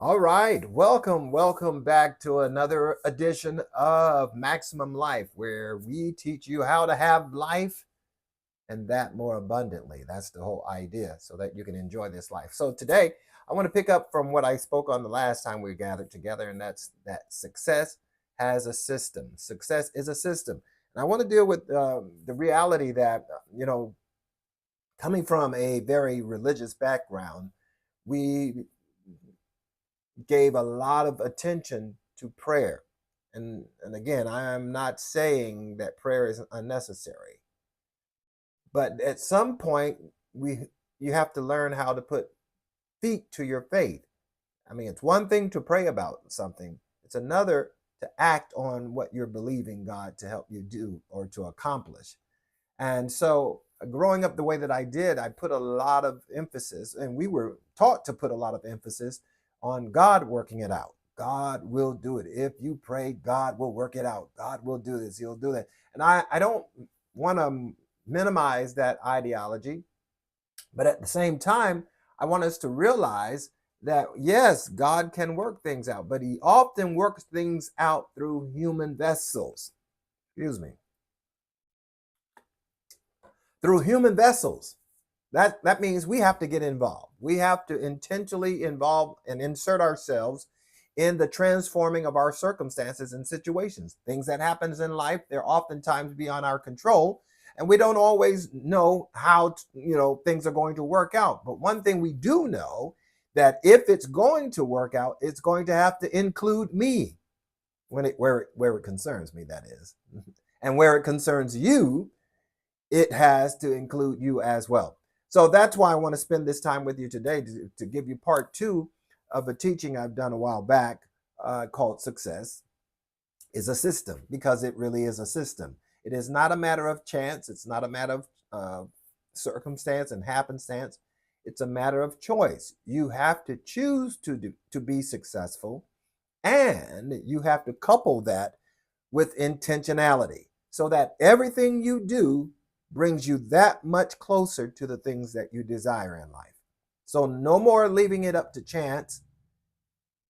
All right, welcome back to another edition of Maximum Life, where we teach you how to have life and that more abundantly. That's the whole idea, so that you can enjoy this life. So today, I want to pick up from what I spoke on the last time we gathered together, and that's that success has a system. Success is a system, and I want to deal with the reality that coming from a very religious background, we gave a lot of attention to prayer. And again, I am not saying that prayer is unnecessary, but at some point we you have to learn how to put feet to your faith. I mean, it's one thing to pray about something, it's another to act on what you're believing God to help you do or to accomplish. And so, growing up the way that I did, I put a lot of emphasis, and we were taught to put a lot of emphasis on God working it out. God will do it. If you pray, God will work it out. God will do this. He'll do that. And I don't want to minimize that ideology, but at the same time, I want us to realize that yes, God can work things out, but He often works things out through human vessels. Excuse me. Through human vessels. That means we have to get involved. We have to intentionally involve and insert ourselves in the transforming of our circumstances and situations. Things that happens in life, they're oftentimes beyond our control, and we don't always know how things are going to work out. But one thing we do know, that if it's going to work out, it's going to have to include me where it concerns me, that is. And where it concerns you, it has to include you as well. So that's why I want to spend this time with you today to give you part two of a teaching I've done a while back called Success is a System, because it really is a system. It is not a matter of chance. It's not a matter of circumstance and happenstance. It's a matter of choice. You have to choose to be successful, and you have to couple that with intentionality so that everything you do brings you that much closer to the things that you desire in life. So no more leaving it up to chance,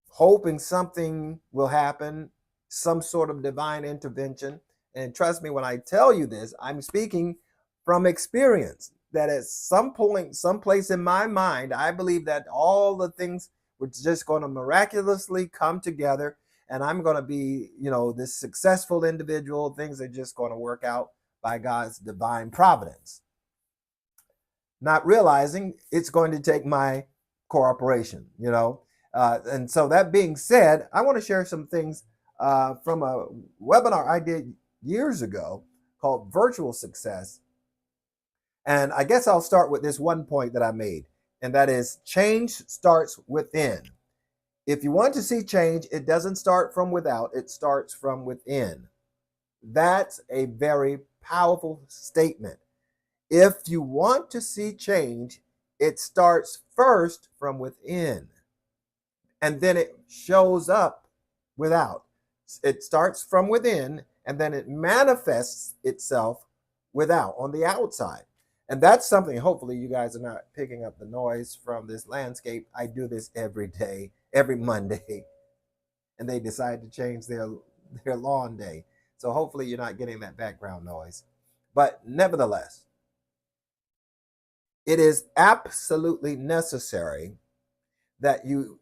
hoping something will happen, some sort of divine intervention. And trust me when I tell you this, I'm speaking from experience, that at some point, someplace in my mind, I believe that all the things were just going to miraculously come together, and I'm going to be, this successful individual. Things are just going to work out by God's divine providence, not realizing it's going to take my cooperation. And so, that being said, I want to share some things from a webinar I did years ago called Virtual Success. And I guess I'll start with this one point that I made, and that is change starts within. If you want to see change, it doesn't start from without, it starts from within. That's a very powerful statement. If you want to see change, it starts first from within, and then it shows up without. It starts from within, and then it manifests itself without, on the outside. And that's something, hopefully you guys are not picking up the noise from this landscape. I do this every day, every Monday, and they decide to change their lawn day. So hopefully you're not getting that background noise. But nevertheless, it is absolutely necessary that you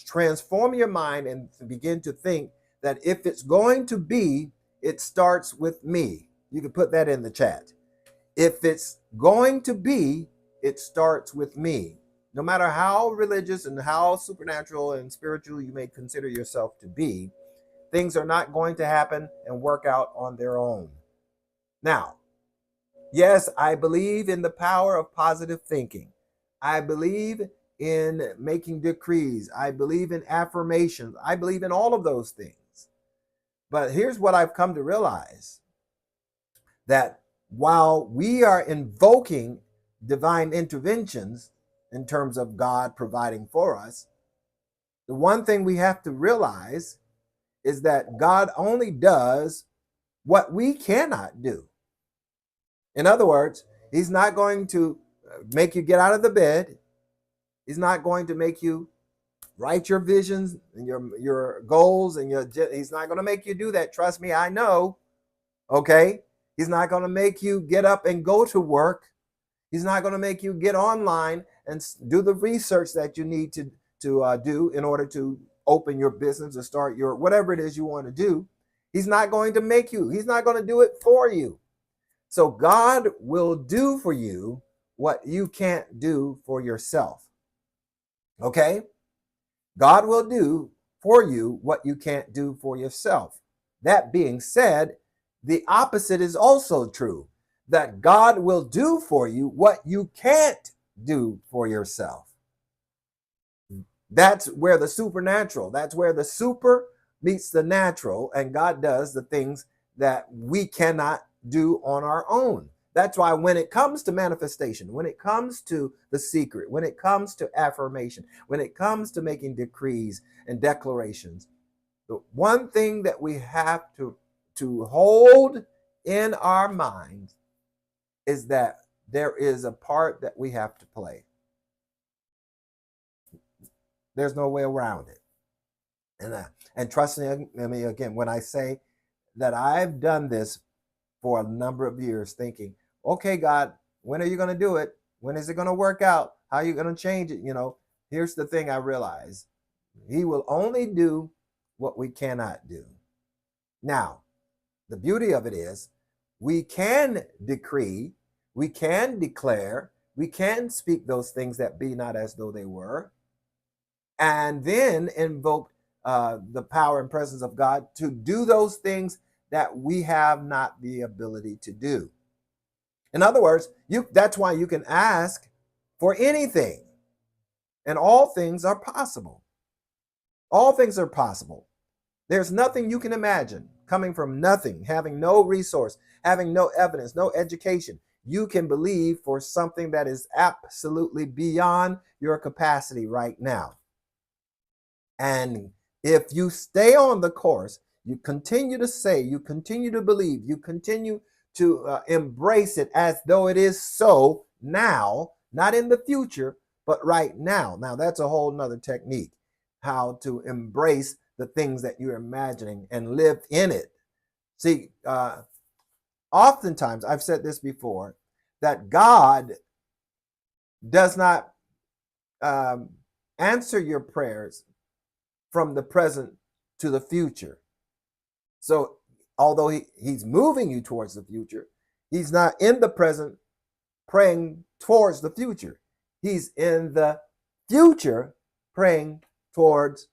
transform your mind and begin to think that if it's going to be, it starts with me. You can put that in the chat. If it's going to be, it starts with me. No matter how religious and how supernatural and spiritual you may consider yourself to be, things are not going to happen and work out on their own. Now, yes, I believe in the power of positive thinking. I believe in making decrees. I believe in affirmations. I believe in all of those things. But here's what I've come to realize, that while we are invoking divine interventions in terms of God providing for us, the one thing we have to realize is that God only does what we cannot do. In other words, He's not going to make you get out of the bed. He's not going to make you, write your visions and your goals and he's not going to make you do that. Trust me, I know. Okay? He's not going to make you get up and go to work. He's not going to make you get online and do the research that you need to do in order to open your business or start your whatever it is you want to do. He's not going to make you. He's not going to do it for you. So God will do for you what you can't do for yourself. Okay? God will do for you what you can't do for yourself. That being said, the opposite is also true, that God will do for you what you can't do for yourself. That's where the supernatural, that's where the super meets the natural, and God does the things that we cannot do on our own. That's why when it comes to manifestation, when it comes to the secret, when it comes to affirmation, when it comes to making decrees and declarations, the one thing that we have to hold in our minds is that there is a part that we have to play. There's no way around it. And trust me again, when I say that I've done this for a number of years thinking, okay, God, when are you going to do it? When is it going to work out? How are you going to change it? Here's the thing I realize. He will only do what we cannot do. Now, the beauty of it is we can decree, we can declare, we can speak those things that be not as though they were, and then invoke the power and presence of God to do those things that we have not the ability to do. In other words, that's why you can ask for anything, and all things are possible. All things are possible. There's nothing you can imagine coming from nothing, having no resource, having no evidence, no education. You can believe for something that is absolutely beyond your capacity right now. And if you stay on the course, you continue to say, you continue to believe, you continue to embrace it as though it is so now, not in the future, but right now. Now, that's a whole nother technique, how to embrace the things that you're imagining and live in it. See, oftentimes, I've said this before, that God does not answer your prayers from the present to the future. So although he's moving you towards the future, he's not in the present praying towards the future. He's in the future praying towards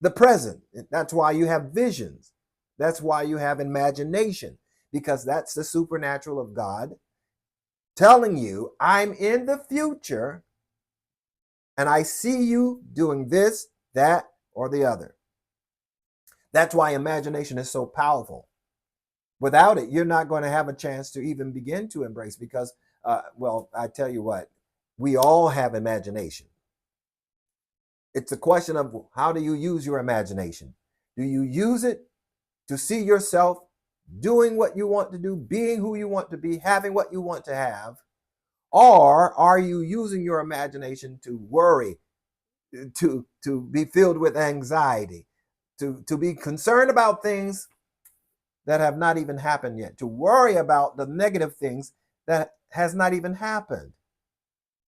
the present. That's why you have visions. That's why you have imagination, because that's the supernatural of God telling you, I'm in the future and I see you doing this, that, or the other. That's why imagination is so powerful. Without it, you're not going to have a chance to even begin to embrace, because, I tell you what, we all have imagination. It's a question of how do you use your imagination? Do you use it to see yourself doing what you want to do, being who you want to be, having what you want to have? Or are you using your imagination to worry, to be filled with anxiety, to be concerned about things that have not even happened yet, to worry about the negative things that has not even happened?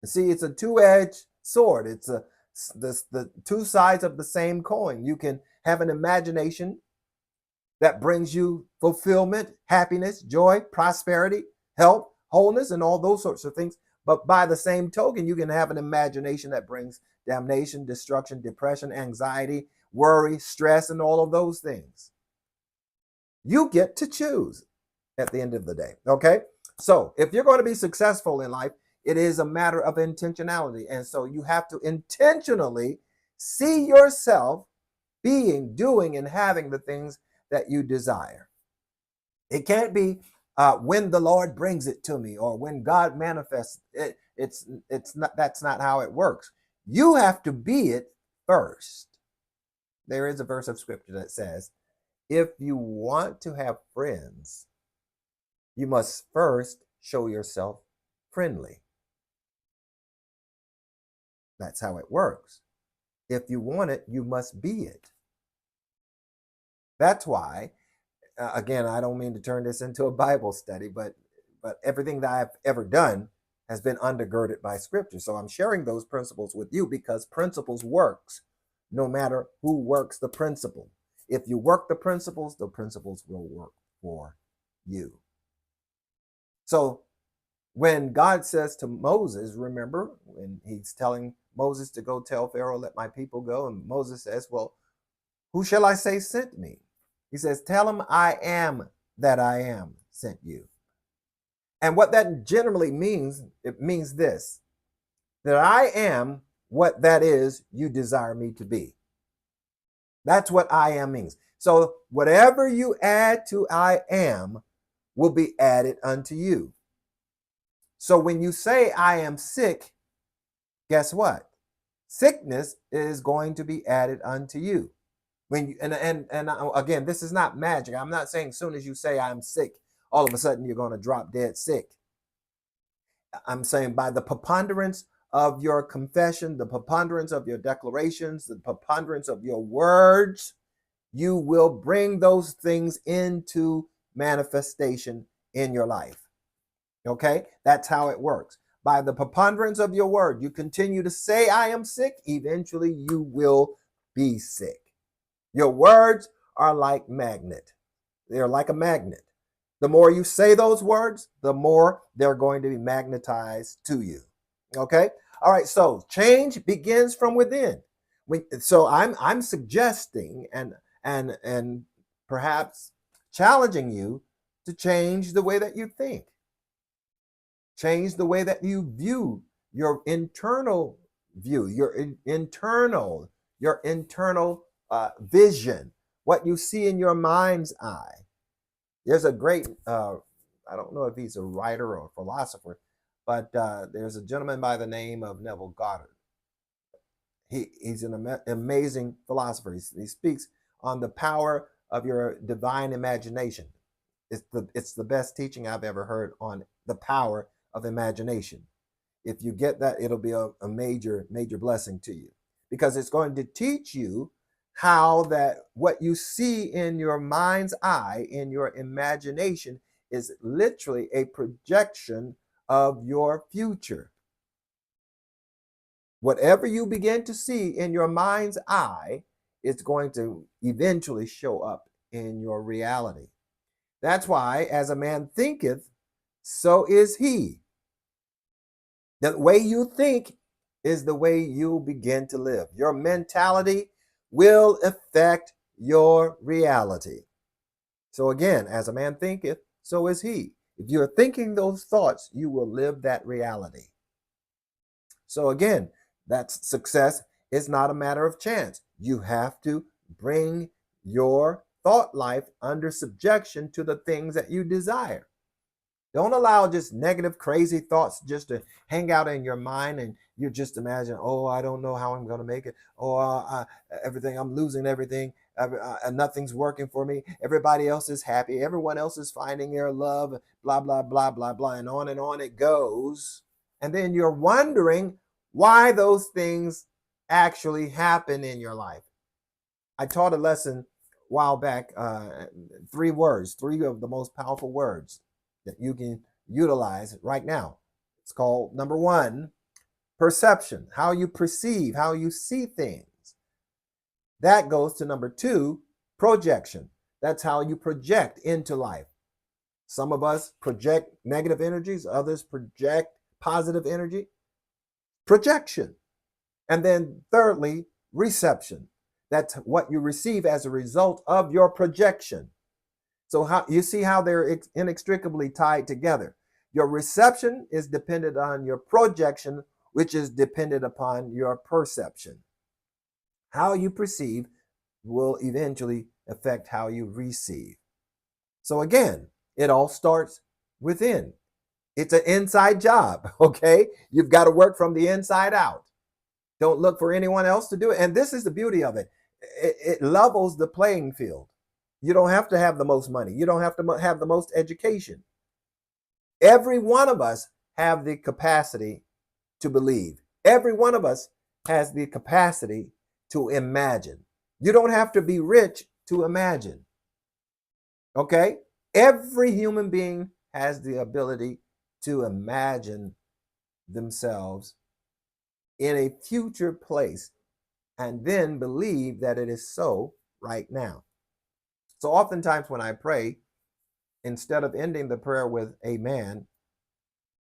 See, it's a two-edged sword. It's the two sides of the same coin. You can have an imagination that brings you fulfillment, happiness, joy, prosperity, health, wholeness, and all those sorts of things. But by the same token, you can have an imagination that brings damnation, destruction, depression, anxiety, worry, stress, and all of those things. You get to choose at the end of the day. Okay? So if you're going to be successful in life, it is a matter of intentionality. And so you have to intentionally see yourself being, doing, and having the things that you desire. It can't be when the Lord brings it to me or when God manifests it. It's not. That's not how it works. You have to be it first. There is a verse of scripture that says, if you want to have friends, you must first show yourself friendly. That's how it works. If you want it, you must be it. That's why, again, I don't mean to turn this into a Bible study, but everything that I've ever done has been undergirded by Scripture. So I'm sharing those principles with you because principles works no matter who works the principle. If you work the principles will work for you. So when God says to Moses, remember when he's telling Moses to go tell Pharaoh, let my people go. And Moses says, well, who shall I say sent me? He says, tell him I am that I am sent you. And what that generally means, it means this, that I am what that is you desire me to be. That's what I am means. So whatever you add to I am will be added unto you. So when you say I am sick, guess what? Sickness is going to be added unto you. When you, and again, this is not magic. I'm not saying as soon as you say I'm sick, all of a sudden you're going to drop dead sick. I'm saying by the preponderance of your confession, the preponderance of your declarations, the preponderance of your words, you will bring those things into manifestation in your life. Okay? That's how it works. By the preponderance of your word, you continue to say, I am sick, eventually you will be sick. Your words are like magnet. They're like a magnet. The more you say those words, the more they're going to be magnetized to you. Okay? All right, so change begins from within. So I'm suggesting and perhaps challenging you to change the way that you think. Change the way that you view your internal view, your internal vision, what you see in your mind's eye. There's a great, I don't know if he's a writer or a philosopher, but there's a gentleman by the name of Neville Goddard. He's an amazing philosopher. He speaks on the power of your divine imagination. It's the best teaching I've ever heard on the power of imagination. If you get that, it'll be a major blessing to you, because it's going to teach you how that what you see in your mind's eye, in your imagination, is literally a projection of your future. Whatever you begin to see in your mind's eye, it's going to eventually show up in your reality. That's why, as a man thinketh, so is he. The way you think is the way you begin to live. Your mentality will affect your reality. So again, as a man thinketh, so is he. If you're thinking those thoughts, you will live that reality. So again, that's success is not a matter of chance. You have to bring your thought life under subjection to the things that you desire. Don't allow just negative, crazy thoughts just to hang out in your mind, and you just imagine, oh, I don't know how I'm going to make it. Oh, everything, I'm losing everything. Nothing's working for me. Everybody else is happy. Everyone else is finding their love, blah, blah, blah, blah, blah, and on it goes. And then you're wondering why those things actually happen in your life. I taught a lesson a while back, 3 words, 3 of the most powerful words that you can utilize right now. It's called, number 1, perception, how you perceive, how you see things. That goes to number 2, projection. That's how you project into life. Some of us project negative energies, others project positive energy. Projection. And then thirdly, reception. That's what you receive as a result of your projection. So how you see how they're inextricably tied together. Your reception is dependent on your projection, which is dependent upon your perception. How you perceive will eventually affect how you receive. So again, it all starts within. It's an inside job, okay? You've got to work from the inside out. Don't look for anyone else to do it. And this is the beauty of it. It levels the playing field. You don't have to have the most money. You don't have to have the most education. Every one of us have the capacity to believe. Every one of us has the capacity to imagine. You don't have to be rich to imagine. Okay? Every human being has the ability to imagine themselves in a future place and then believe that it is so right now. So oftentimes when I pray, instead of ending the prayer with amen,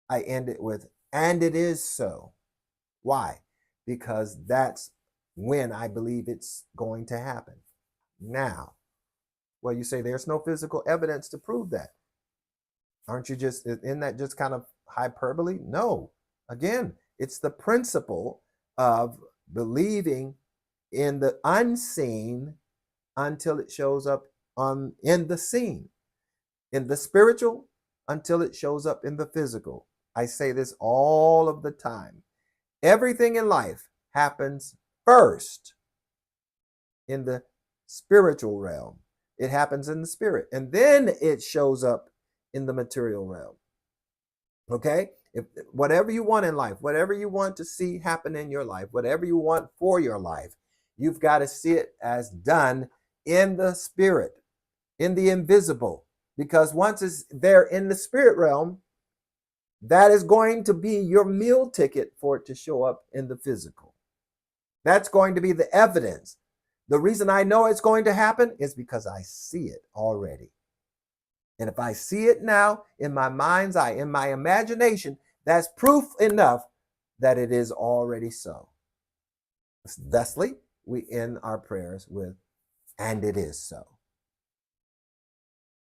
I end it with, and it is so. Why? Because that's when I believe it's going to happen. Now, well, you say there's no physical evidence to prove that. Aren't you just, isn't that just kind of hyperbole? No. Again, it's the principle of believing in the unseen until it shows up in the seen, in the spiritual until it shows up in the physical. I say this all of the time. Everything in life happens first in the spiritual realm. It happens in the spirit, and then it shows up in the material realm. Okay? If whatever you want in life, whatever you want to see happen in your life, whatever you want for your life, you've got to see it as done in the spirit, in the invisible. Because once it's there in the spirit realm, that is going to be your meal ticket for it to show up in the physical. That's going to be the evidence. The reason I know it's going to happen is because I see it already. And if I see it now in my mind's eye, in my imagination, that's proof enough that it is already so. Thusly, we end our prayers with, and it is so.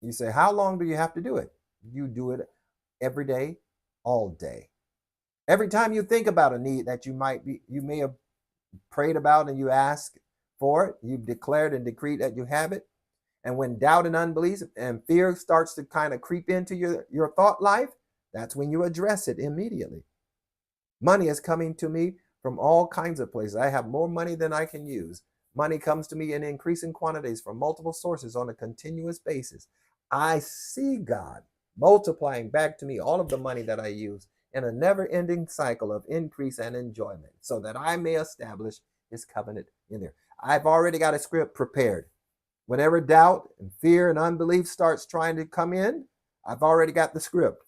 You say, how long do you have to do it? You do it every day, all day. Every time you think about a need that you may have prayed about and you ask for it, you've declared and decreed that you have it. And when doubt and unbelief and fear starts to kind of creep into your thought life, that's when you address it immediately. Money is coming to me from all kinds of places. I have more money than I can use. Money comes to me in increasing quantities from multiple sources on a continuous basis. I see God multiplying back to me all of the money that I use in a never-ending cycle of increase and enjoyment so that I may establish his covenant in there. I've already got a script prepared. Whenever doubt and fear and unbelief starts trying to come in, I've already got the script.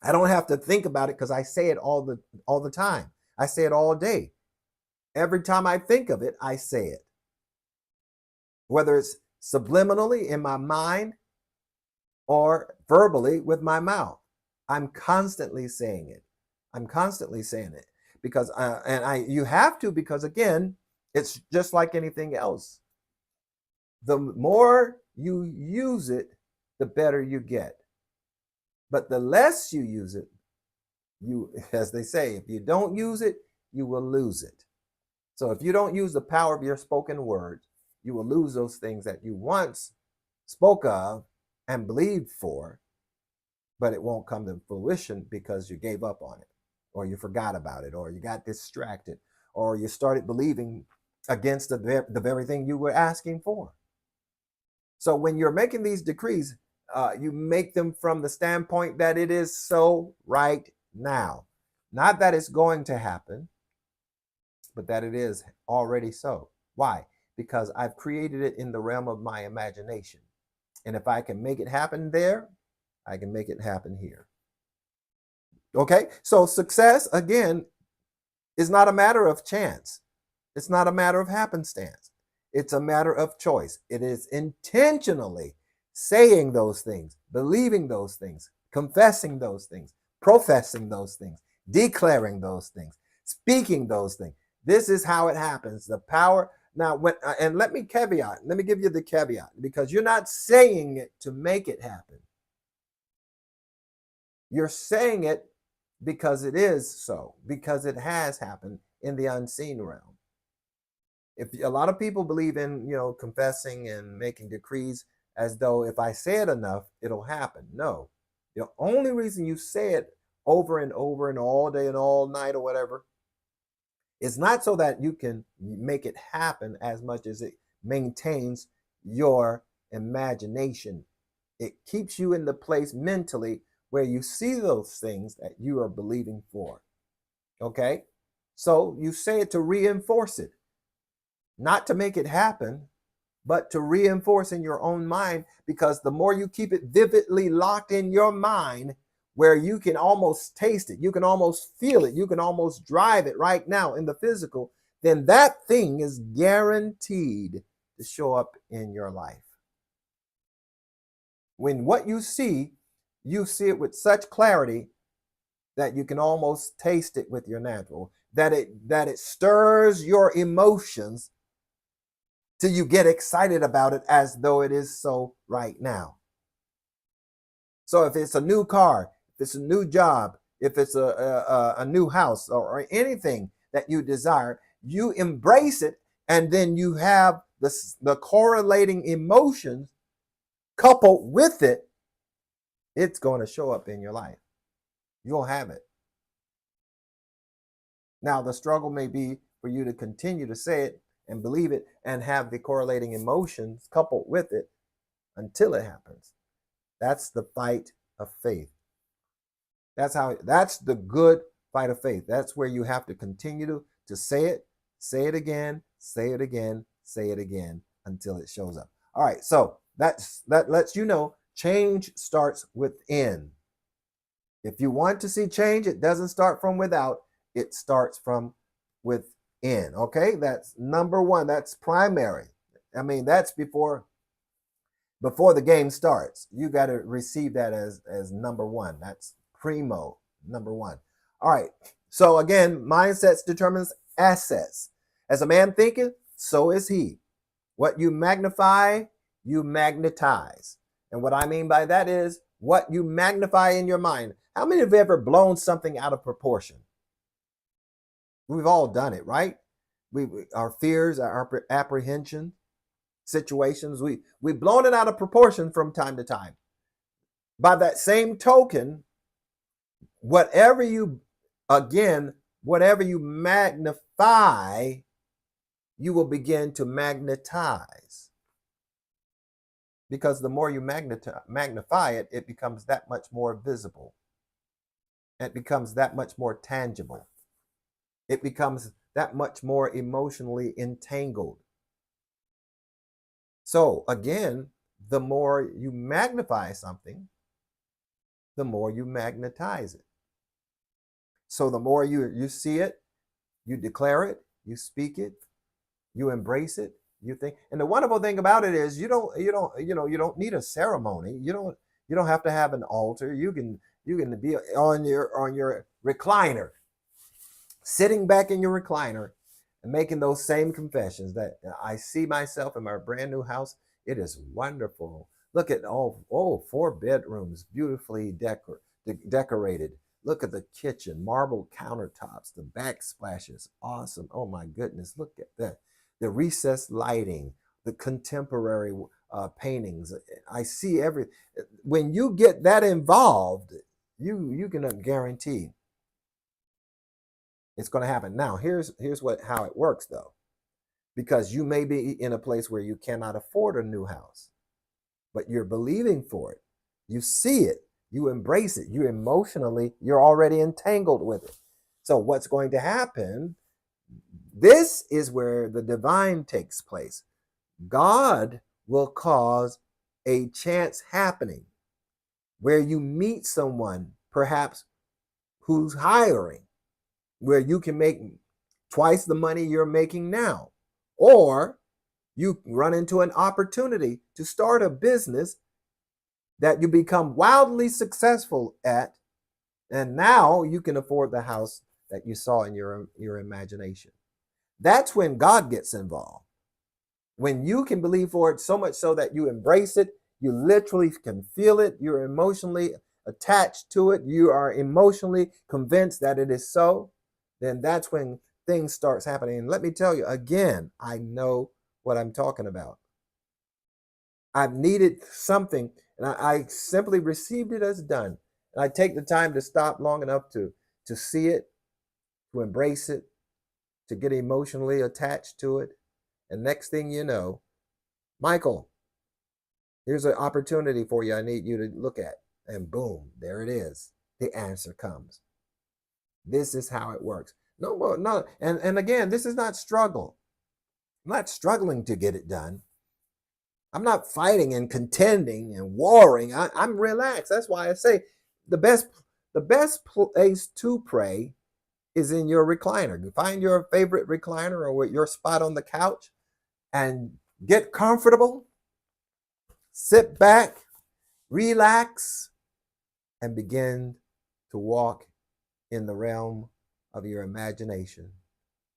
I don't have to think about it because I say it all the time. I say it all day. Every time I think of it, I say it. Whether it's subliminally in my mind or verbally with my mouth, I'm constantly saying it. I'm constantly saying it because you have to, because again, it's just like anything else. The more you use it, the better you get. But the less you use it, as they say, if you don't use it, you will lose it. So if you don't use the power of your spoken words, you will lose those things that you once spoke of and believed for, but it won't come to fruition because you gave up on it, or you forgot about it, or you got distracted, or you started believing against the very thing you were asking for. So when you're making these decrees, you make them from the standpoint that it is so right now. Not that it's going to happen, but that it is already so. Why? Because I've created it in the realm of my imagination. And if I can make it happen there, I can make it happen here. Okay? So success, again, is not a matter of chance. It's not a matter of happenstance. It's a matter of choice. It is intentionally saying those things, believing those things, confessing those things, professing those things, declaring those things, speaking those things. This is how it happens. The power. Now, and let me give you the caveat, because you're not saying it to make it happen. You're saying it because it is so, because it has happened in the unseen realm. If a lot of people believe in, confessing and making decrees as though if I say it enough, it'll happen. No, the only reason you say it over and over and all day and all night or whatever is not so that you can make it happen as much as it maintains your imagination. It keeps you in the place mentally where you see those things that you are believing for. Okay? So you say it to reinforce it. not to make it happen, but to reinforce in your own mind, because the more you keep it vividly locked in your mind, where you can almost taste it, you can almost feel it, you can almost drive it right now in the physical, then that thing is guaranteed to show up in your life. When what you see it with such clarity that you can almost taste it with your natural, that it stirs your emotions till you get excited about it as though it is so right now. So if it's a new car, if it's a new job, if it's a new house, or anything that you desire, you embrace it, and then you have the correlating emotions coupled with it, it's going to show up in your life. You'll have it. Now, the struggle may be for you to continue to say it and believe it and have the correlating emotions coupled with it until it happens. That's the fight of faith. That's the good fight of faith. That's where you have to continue to say it again, say it again, say it again until it shows up. All right, so that lets you know change starts within. If you want to see change, it doesn't start from without, it starts from within. Okay, that's number one. That's primary. I mean, that's before the game starts. You got to receive that as number one. That's primo, number one. All right. So again, mindsets determines assets. As a man thinketh, so is he. What you magnify, you magnetize. And what I mean by that is what you magnify in your mind. How many have ever blown something out of proportion? We've all done it, right? Our fears, our apprehension, situations, we've blown it out of proportion from time to time. By that same token, whatever you magnify, you will begin to magnetize. Because the more you magnify it, it becomes that much more visible. It becomes that much more tangible. It becomes that much more emotionally entangled. So again, the more you magnify something, the more you magnetize it. So the more you see it, you declare it, you speak it, you embrace it, you think. And the wonderful thing about it is you don't need a ceremony. You don't have to have an altar. You can be on your recliner, sitting back in your recliner and making those same confessions that I see myself in my brand new house. It is wonderful. Look at 4 bedrooms, beautifully decorated. Look at the kitchen, marble countertops, the backsplashes, awesome. Oh my goodness, look at that. The recessed lighting, the contemporary paintings. I see when you get that involved, you can guarantee it's going to happen. Now, here's how it works though, because you may be in a place where you cannot afford a new house, but you're believing for it. You see it, you embrace it, you're already entangled with it. So what's going to happen? This is where the divine takes place. God will cause a chance happening where you meet someone, perhaps who's hiring, where you can make twice the money you're making now. Or you run into an opportunity to start a business that you become wildly successful at, and now you can afford the house that you saw in your imagination. That's when God gets involved. When you can believe for it so much so that you embrace it, you literally can feel it, you're emotionally attached to it, you are emotionally convinced that it is so, then that's when things starts happening. And let me tell you again, I know what I'm talking about. I've needed something, and I simply received it as done. And I take the time to stop long enough to see it, to embrace it, to get emotionally attached to it. And next thing you know, Michael, here's an opportunity for you I need you to look at. And boom, there it is. The answer comes. This is how it works. No, and again, this is not struggle. I'm not struggling to get it done. I'm not fighting and contending and warring. I'm relaxed. That's why I say the best place to pray is in your recliner. You find your favorite recliner or your spot on the couch and get comfortable, sit back, relax, and begin to walk in the realm of your imagination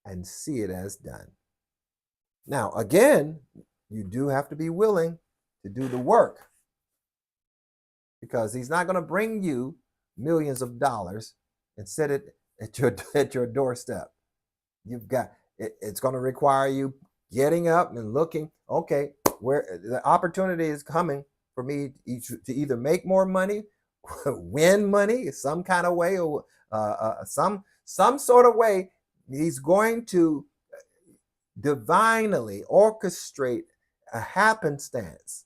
and see it as done. Now, again, you do have to be willing to do the work, because he's not going to bring you millions of dollars and set it at your doorstep. You've got it's going to require you getting up and looking, okay, where the opportunity is coming for me to either make more money, win money some kind of way, or some sort of way. He's going to divinely orchestrate a happenstance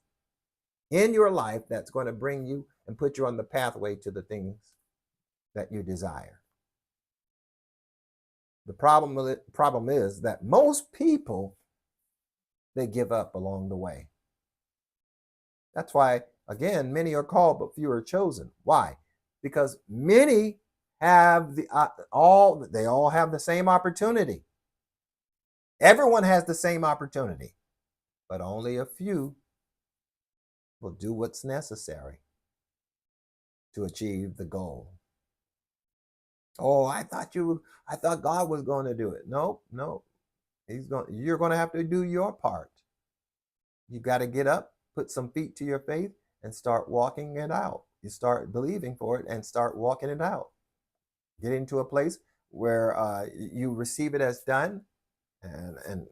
in your life that's going to bring you and put you on the pathway to the things that you desire. The problem is that most people, they give up along the way. That's why, again, many are called, but few are chosen. Why? Because many have they all have the same opportunity. Everyone has the same opportunity, but only a few will do what's necessary to achieve the goal. Oh, I thought God was going to do it. No. You're going to have to do your part. You got to get up, put some feet to your faith, and start walking it out. You start believing for it and start walking it out. Get into a place where you receive it as done, and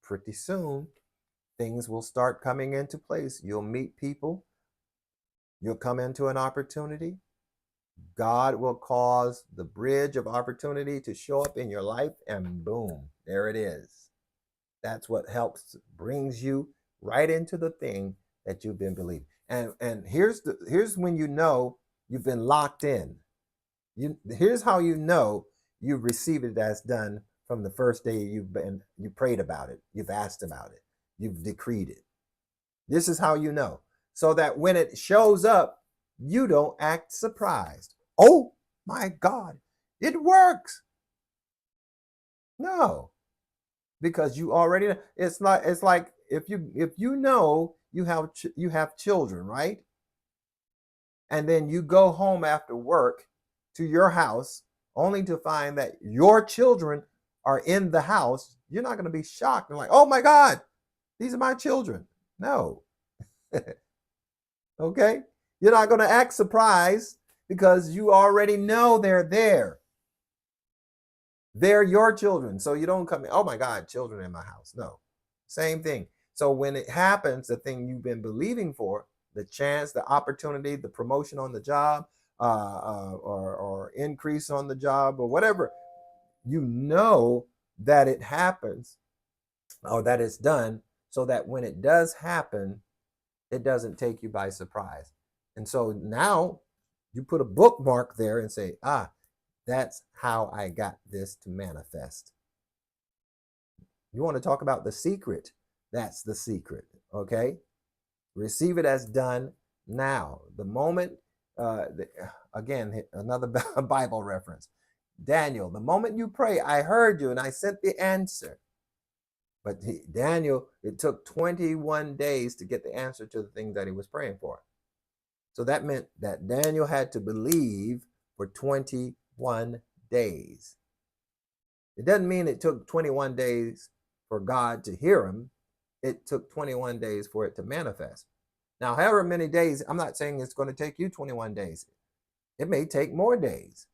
pretty soon things will start coming into place. You'll meet people. You'll come into an opportunity. God will cause the bridge of opportunity to show up in your life, and boom, there it is. That's what helps, brings you right into the thing that you've been believing. And here's when you know you've been locked in. Here's how you know you've received it as done from the first day you prayed about it, you've asked about it, you've decreed it. This is how you know, so that when it shows up, you don't act surprised. Oh my God, it works. No, because you already know. It's like if you know you have children, right? And then you go home after work to your house only to find that your children are in the house. You're not going to be shocked and like, oh my God, these are my children. No. Okay? You're not going to act surprised because you already know they're there. They're your children. So you don't come in, oh my God, children in my house. No. Same thing. So when it happens, the thing you've been believing for, the chance, the opportunity, the promotion on the job, or increase on the job, or whatever, you know that it happens or that it's done, so that when it does happen, it doesn't take you by surprise. And so now you put a bookmark there and say, that's how I got this to manifest. You want to talk about the secret? That's the secret, okay? Receive it as done now. The moment, again, another Bible reference. Daniel, the moment you pray, I heard you and I sent the answer. But Daniel, it took 21 days to get the answer to the thing that he was praying for. So that meant that Daniel had to believe for 21 days. It doesn't mean it took 21 days for God to hear him. It took 21 days for it to manifest. Now, however many days, I'm not saying it's going to take you 21 days. It may take more days,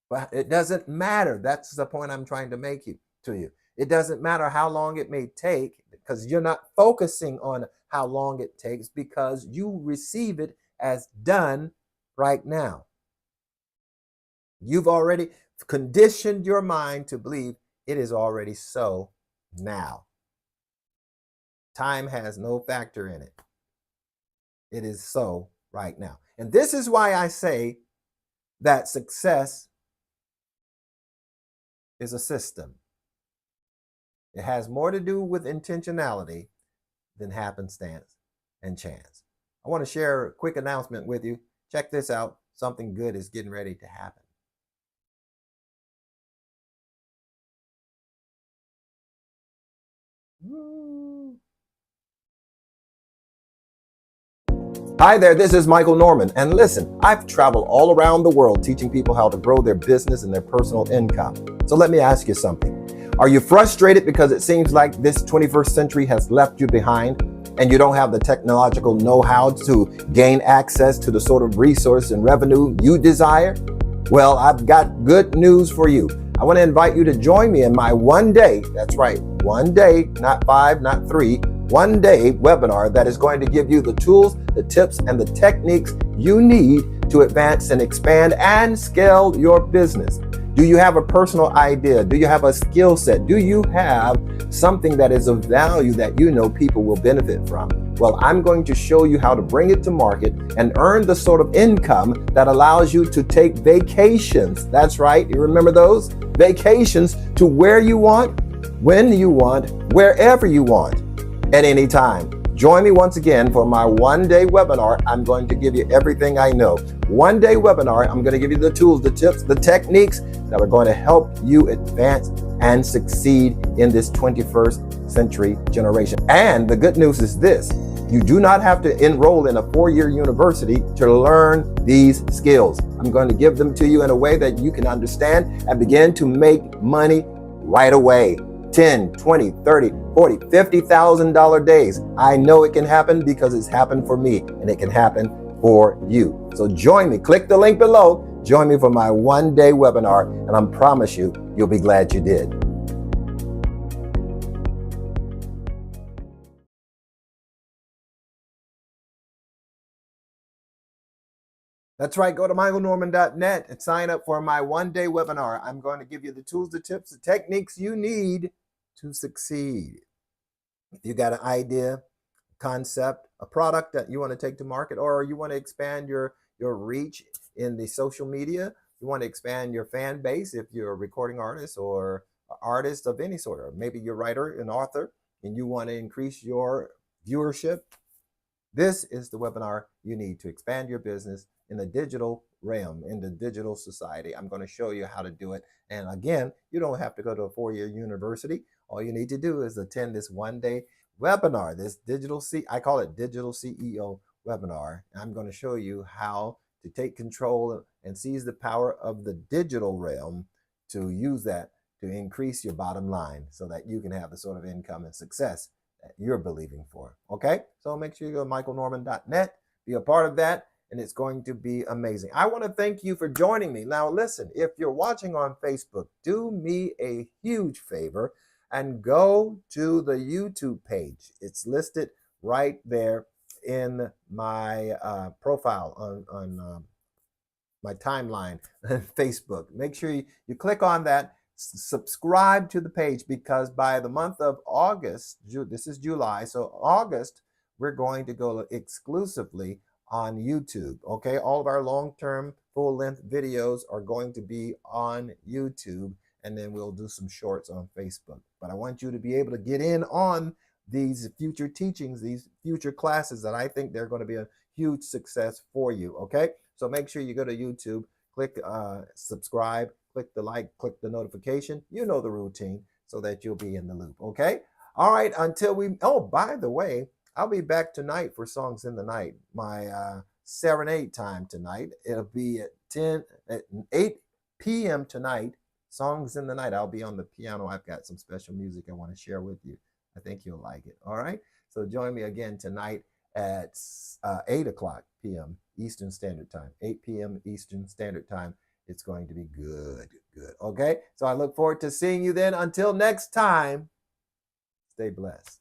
but it doesn't matter. That's the point I'm trying to make to you. It doesn't matter how long it may take, because you're not focusing on how long it takes, because you receive it as done right now. You've already conditioned your mind to believe it is already so now. Time has no factor in it. It is so right now. And this is why I say that success is a system. It has more to do with intentionality than happenstance and chance. I want to share a quick announcement with you. Check this out. Something good is getting ready to happen. Hi there, this is Michael Norman. And listen, I've traveled all around the world teaching people how to grow their business and their personal income. So let me ask you something. Are you frustrated because it seems like this 21st century has left you behind and you don't have the technological know-how to gain access to the sort of resource and revenue you desire? Well, I've got good news for you. I want to invite you to join me in my one-day, that's right, one day, not 5, not 3, one-day webinar that is going to give you the tools, the tips, and the techniques you need to advance and expand and scale your business. Do you have a personal idea? Do you have a skill set? Do you have something that is of value that you know people will benefit from? Well, I'm going to show you how to bring it to market and earn the sort of income that allows you to take vacations. That's right. You remember those? Vacations to where you want, when you want, wherever you want, at any time. Join me once again for my one-day webinar. I'm going to give you everything I know. One-day webinar, I'm going to give you the tools, the tips, the techniques that are going to help you advance and succeed in this 21st century generation. And the good news is this: you do not have to enroll in a 4-year university to learn these skills. I'm going to give them to you in a way that you can understand and begin to make money right away. 10, 20, 30, 40, $50,000 days. I know it can happen because it's happened for me, and it can happen for you. So join me. Click the link below. Join me for my one-day webinar, and I promise you, you'll be glad you did. That's right. Go to michaelnorman.net and sign up for my one-day webinar. I'm going to give you the tools, the tips, the techniques you need to succeed. If you got an idea, concept, a product that you want to take to market, or you want to expand your reach in the social media, you want to expand your fan base if you're a recording artist or artist of any sort, or maybe you're a writer, an author, and you want to increase your viewership, this is the webinar you need to expand your business in the digital realm, in the digital society. I'm going to show you how to do it. And again, you don't have to go to a 4-year university. All you need to do is attend this one-day webinar, this I call it Digital CEO webinar. I'm going to show you how to take control and seize the power of the digital realm to use that to increase your bottom line so that you can have the sort of income and success that you're believing for. Okay? So make sure you go to michaelnorman.net, be a part of that, and it's going to be amazing. I want to thank you for joining me. Now, listen, if you're watching on Facebook, do me a huge favor and go to the YouTube page. It's listed right there in my profile on my timeline on Facebook. Make sure you click on that, subscribe to the page, because by the month of August, this is July, so August, we're going to go exclusively on YouTube. Okay, all of our long-term full-length videos are going to be on YouTube, and then we'll do some shorts on Facebook. But I want you to be able to get in on these future teachings, these future classes that I think they're going to be a huge success for you. Okay, so make sure you go to YouTube, click subscribe, click the like, click the notification. You know the routine, so that you'll be in the loop. Okay, all right, until we, oh, by the way, I'll be back tonight for Songs in the Night, my serenade time tonight. It'll be at 8 p.m. tonight. Songs in the Night. I'll be on the piano. I've got some special music I want to share with you. I think you'll like it. All right. So join me again tonight at 8 o'clock p.m. Eastern Standard Time. 8 p.m. Eastern Standard Time. It's going to be good. Okay. So I look forward to seeing you then. Until next time, stay blessed.